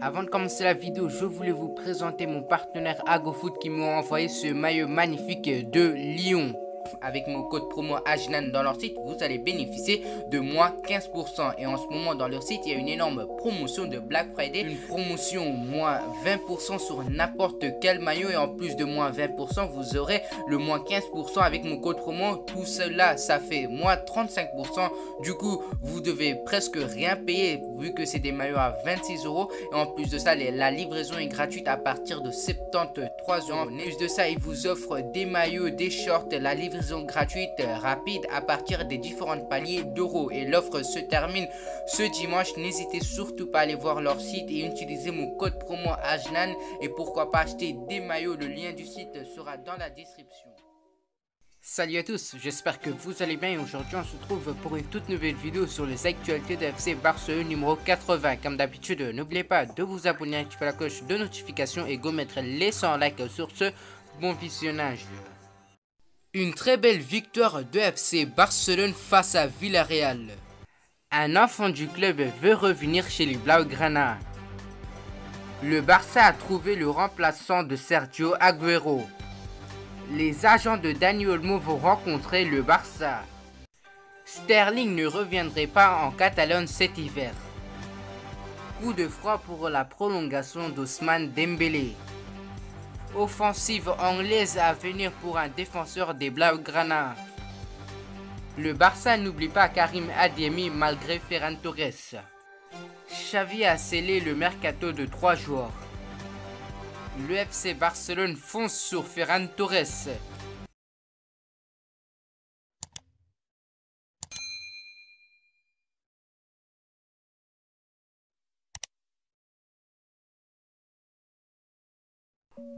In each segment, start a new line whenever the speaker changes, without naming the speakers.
Avant de commencer la vidéo, je voulais vous présenter mon partenaire AgoFoot qui m'a envoyé ce maillot magnifique de Lyon. Avec mon code promo AJNAN dans leur site, vous allez bénéficier de moins 15%. Et en ce moment, dans leur site, il y a une énorme promotion de Black Friday. Une promotion moins 20% sur n'importe quel maillot. Et en plus de moins 20%, vous aurez le moins 15% avec mon code promo. Tout cela, ça fait moins 35%. Du coup, vous devez presque rien payer vu que c'est des maillots à 26 €. Et en plus de ça, la livraison est gratuite à partir de 73 €. En plus de ça, ils vous offrent des maillots, des shorts, la livraison gratuite rapide à partir des différents paliers d'euros. Et l'offre se termine ce dimanche. N'hésitez surtout pas à aller voir leur site et utiliser mon code promo AJNAN. Et pourquoi pas acheter des maillots. Le lien du site sera dans la description. Salut à tous, j'espère que vous allez bien et aujourd'hui on se retrouve pour une toute nouvelle vidéo sur les actualités de FC Barcelone numéro 80. Comme d'habitude, n'oubliez pas de vous abonner, activer la cloche de notification et go mettre les 100 likes sur ce bon visionnage. Une très belle victoire de FC Barcelone face à Villarreal. Un enfant du club veut revenir chez les Blaugrana. Le Barça a trouvé le remplaçant de Sergio Agüero. Les agents de Dani Olmo vont rencontrer le Barça. Sterling ne reviendrait pas en Catalogne cet hiver. Coup de froid pour la prolongation d'Ousmane Dembélé. Offensive anglaise à venir pour un défenseur des Blaugrana. Le Barça n'oublie pas Karim Adeyemi malgré Ferran Torres. Xavi a scellé le mercato de 3 joueurs. Le FC Barcelone fonce sur Ferran Torres.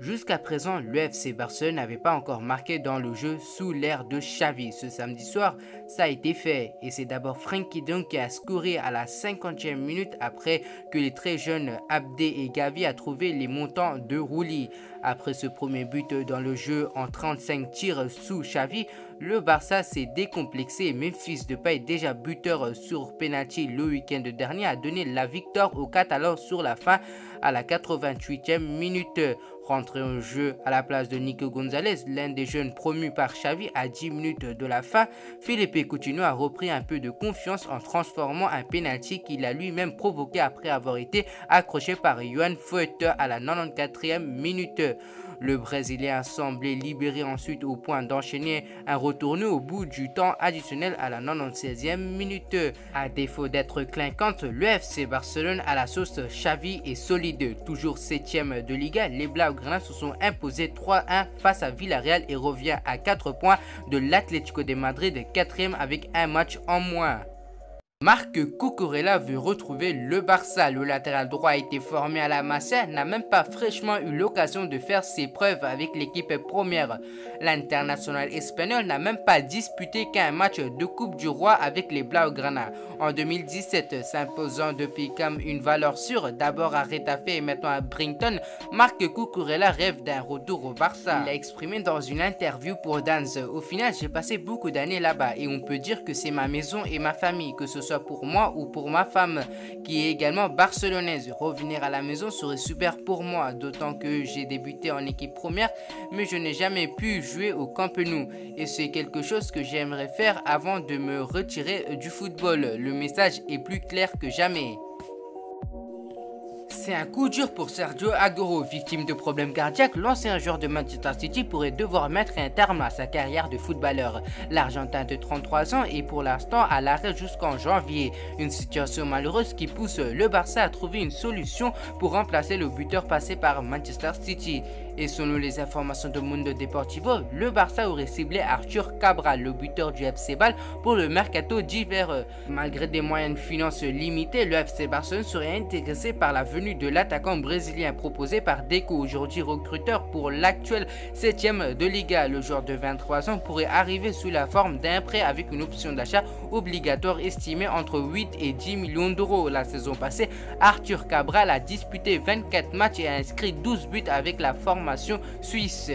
Jusqu'à présent, le FC Barcelone n'avait pas encore marqué dans le jeu sous l'ère de Xavi. Ce samedi soir, ça a été fait et c'est d'abord Frenkie de Jong qui a scoré à la 50e minute après que les très jeunes Abdé et Gavi a trouvé les montants de Rouli. Après ce premier but dans le jeu en 35 tirs sous Xavi, le Barça s'est décomplexé. Memphis Depay, déjà buteur sur penalty le week-end dernier, a donné la victoire aux Catalans sur la fin à la 88e minute. Rentré en jeu à la place de Nico Gonzalez, l'un des jeunes promus par Xavi à 10 minutes de la fin, Philippe Coutinho a repris un peu de confiance en transformant un penalty qu'il a lui-même provoqué après avoir été accroché par Johan Foyth à la 94e minute. Le Brésilien a semblé libéré ensuite au point d'enchaîner un retourné au bout du temps additionnel à la 96e minute. À défaut d'être clinquante, le FC Barcelone à la sauce Xavi est solide. Toujours 7e de Liga, les Blaugrana se sont imposés 3-1 face à Villarreal et revient à 4 points de l'Atlético de Madrid, 4e avec un match en moins. Marc Cucurella veut retrouver le Barça. Le latéral droit a été formé à la Masia, n'a même pas fraîchement eu l'occasion de faire ses preuves avec l'équipe première. L'international espagnol n'a même pas disputé qu'un match de Coupe du Roi avec les Blaugrana. En 2017, s'imposant depuis comme une valeur sûre, d'abord à Retafe et maintenant à Brighton, Marc Cucurella rêve d'un retour au Barça. Il a exprimé dans une interview pour Dance: au final, j'ai passé beaucoup d'années là-bas et on peut dire que c'est ma maison et ma famille, que ce soit pour moi ou pour ma femme qui est également barcelonaise. Revenir à la maison serait super pour moi, d'autant que j'ai débuté en équipe première mais je n'ai jamais pu jouer au Camp Nou et c'est quelque chose que j'aimerais faire avant de me retirer du football. Le message est plus clair que jamais. C'est un coup dur pour Sergio Agüero, victime de problèmes cardiaques. L'ancien joueur de Manchester City pourrait devoir mettre un terme à sa carrière de footballeur. L'Argentin de 33 ans est pour l'instant à l'arrêt jusqu'en janvier. Une situation malheureuse qui pousse le Barça à trouver une solution pour remplacer le buteur passé par Manchester City. Et selon les informations de Mundo Deportivo, le Barça aurait ciblé Arthur Cabral, le buteur du FC Bâle, pour le mercato d'hiver. Malgré des moyens de finances limités, le FC Barcelone serait intéressé par la venue de l'attaquant brésilien proposé par Deco, aujourd'hui recruteur pour l'actuel 7e de Liga. Le joueur de 23 ans pourrait arriver sous la forme d'un prêt avec une option d'achat obligatoire estimée entre 8 et 10 millions d'euros. La saison passée, Arthur Cabral a disputé 24 matchs et a inscrit 12 buts avec la formation suisse.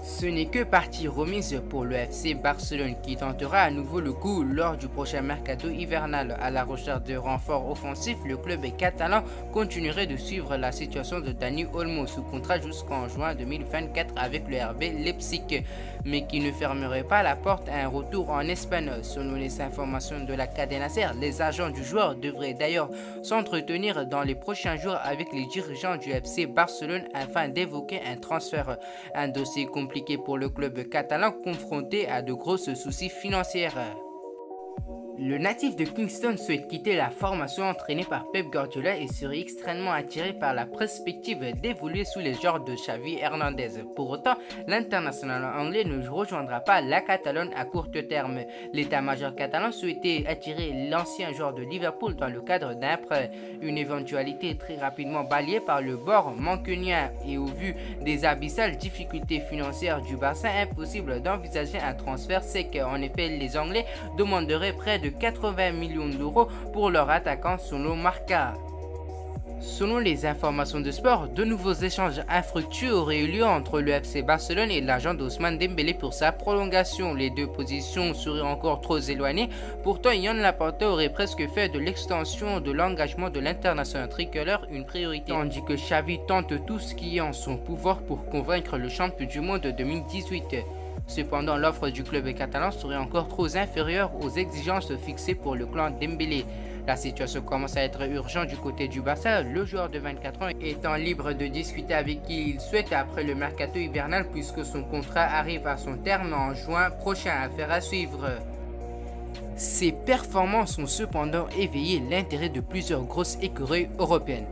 Ce n'est que partie remise pour le FC Barcelone qui tentera à nouveau le coup lors du prochain mercato hivernal. À la recherche de renforts offensifs, le club catalan continuerait de suivre la situation de Dani Olmo sous contrat jusqu'en juin 2024 avec le RB Leipzig, mais qui ne fermerait pas la porte à un retour en Espagne. Selon les informations de la Cadena Ser, les agents du joueur devraient d'ailleurs s'entretenir dans les prochains jours avec les dirigeants du FC Barcelone afin d'évoquer un transfert. Un dossier compliqué pour le club catalan confronté à de grosses soucis financiers. Le natif de Kingston souhaite quitter la formation entraînée par Pep Guardiola et serait extrêmement attiré par la perspective d'évoluer sous les genres de Xavi Hernandez. Pour autant, l'international anglais ne rejoindra pas la Catalogne à court terme. L'état-major catalan souhaitait attirer l'ancien joueur de Liverpool dans le cadre d'un prêt, une éventualité très rapidement balayée par le bord mancunien et au vu des abyssales difficultés financières du Barça, impossible d'envisager un transfert sec. En effet, les Anglais demanderaient près de 80 millions d'euros pour leur attaquant selon Marca. Selon les informations de sport, de nouveaux échanges infructueux auraient eu lieu entre le FC Barcelone et l'agent d'Ousmane Dembélé pour sa prolongation. Les deux positions seraient encore trop éloignées. Pourtant, Joan Laporta aurait presque fait de l'extension de l'engagement de l'international tricolore une priorité, tandis que Xavi tente tout ce qui est en son pouvoir pour convaincre le champion du monde 2018. Cependant, l'offre du club catalan serait encore trop inférieure aux exigences fixées pour le clan Dembélé. La situation commence à être urgente du côté du Barça, le joueur de 24 ans étant libre de discuter avec qui il souhaite après le mercato hivernal puisque son contrat arrive à son terme en juin prochain. Affaire à suivre. Ces performances ont cependant éveillé l'intérêt de plusieurs grosses écuries européennes.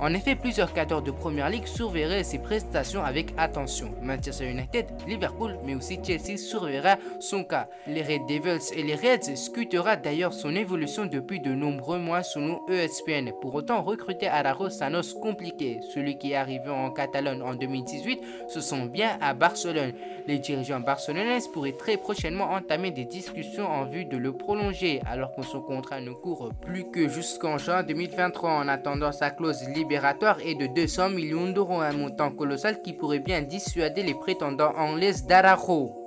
En effet, plusieurs cadres de Première Ligue surveilleraient ses prestations avec attention. Manchester United, Liverpool, mais aussi Chelsea surveillera son cas. Les Red Devils et les Reds scrutera d'ailleurs son évolution depuis de nombreux mois selon ESPN. Pour autant, recruter Araujo s'annonce compliqué. Celui qui est arrivé en Catalogne en 2018 se sent bien à Barcelone. Les dirigeants barcelonais pourraient très prochainement entamer des discussions en vue de le prolonger, alors que son contrat ne court plus que jusqu'en juin 2023. En attendant, sa clause libératoire est de 200 millions d'euros, un montant colossal qui pourrait bien dissuader les prétendants anglais d'Araujo.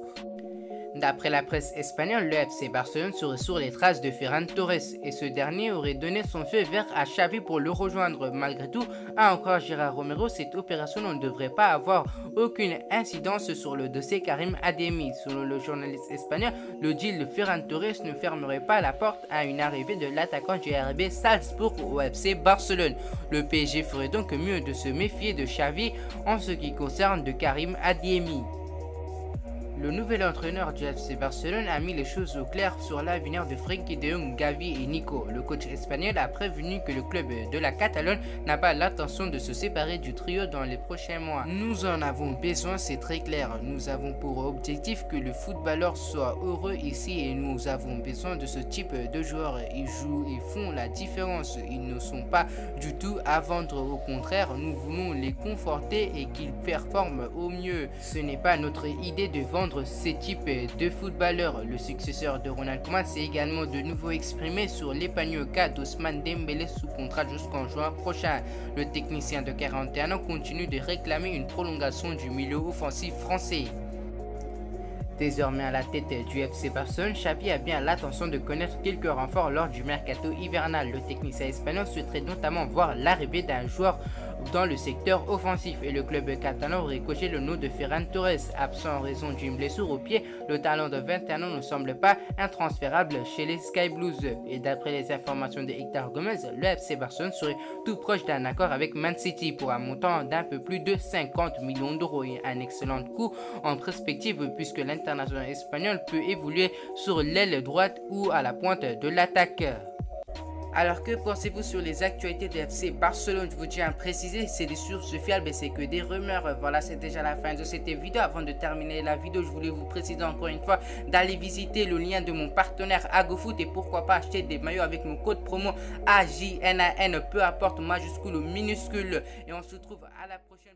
D'après la presse espagnole, le FC Barcelone serait sur les traces de Ferran Torres et ce dernier aurait donné son feu vert à Xavi pour le rejoindre. Malgré tout, a encore Gérard Romero, cette opération ne devrait pas avoir aucune incidence sur le dossier Karim Adeyemi. Selon le journaliste espagnol, le deal de Ferran Torres ne fermerait pas la porte à une arrivée de l'attaquant du RB Salzbourg au FC Barcelone. Le PSG ferait donc mieux de se méfier de Xavi en ce qui concerne de Karim Adeyemi. Le nouvel entraîneur du FC Barcelone a mis les choses au clair sur l'avenir de Frenkie de Jong, Gavi et Nico. Le coach espagnol a prévenu que le club de la Catalogne n'a pas l'intention de se séparer du trio dans les prochains mois. Nous en avons besoin, c'est très clair. Nous avons pour objectif que le footballeur soit heureux ici et nous avons besoin de ce type de joueurs. Ils jouent et font la différence. Ils ne sont pas du tout à vendre. Au contraire, nous voulons les conforter et qu'ils performent au mieux. Ce n'est pas notre idée de vendre ces types de footballeurs. Le successeur de Ronald Koeman s'est également de nouveau exprimé sur l'épargneux cas d'Ousmane Dembélé sous contrat jusqu'en juin prochain. Le technicien de 41 ans continue de réclamer une prolongation du milieu offensif français. Désormais à la tête du FC Barcelone, Xavi a bien l'intention de connaître quelques renforts lors du mercato hivernal. Le technicien espagnol souhaiterait notamment voir l'arrivée d'un joueur dans le secteur offensif et le club catalan aurait coché le nom de Ferran Torres. Absent en raison d'une blessure au pied, le talent de 21 ans ne semble pas intransférable chez les Sky Blues. Et d'après les informations de Hector Gomez, le FC Barcelone serait tout proche d'un accord avec Man City pour un montant d'un peu plus de 50 millions d'euros. Un excellent coup en perspective puisque l'international espagnol peut évoluer sur l'aile droite ou à la pointe de l'attaque. Alors que pensez-vous sur les actualités de FC Barcelone? Je vous tiens à préciser, c'est des sources fiables et c'est que des rumeurs. Voilà, c'est déjà la fin de cette vidéo. Avant de terminer la vidéo, je voulais vous préciser encore une fois d'aller visiter le lien de mon partenaire AgoFoot et pourquoi pas acheter des maillots avec mon code promo AJNAN, peu importe majuscule ou minuscule. Et on se retrouve à la prochaine.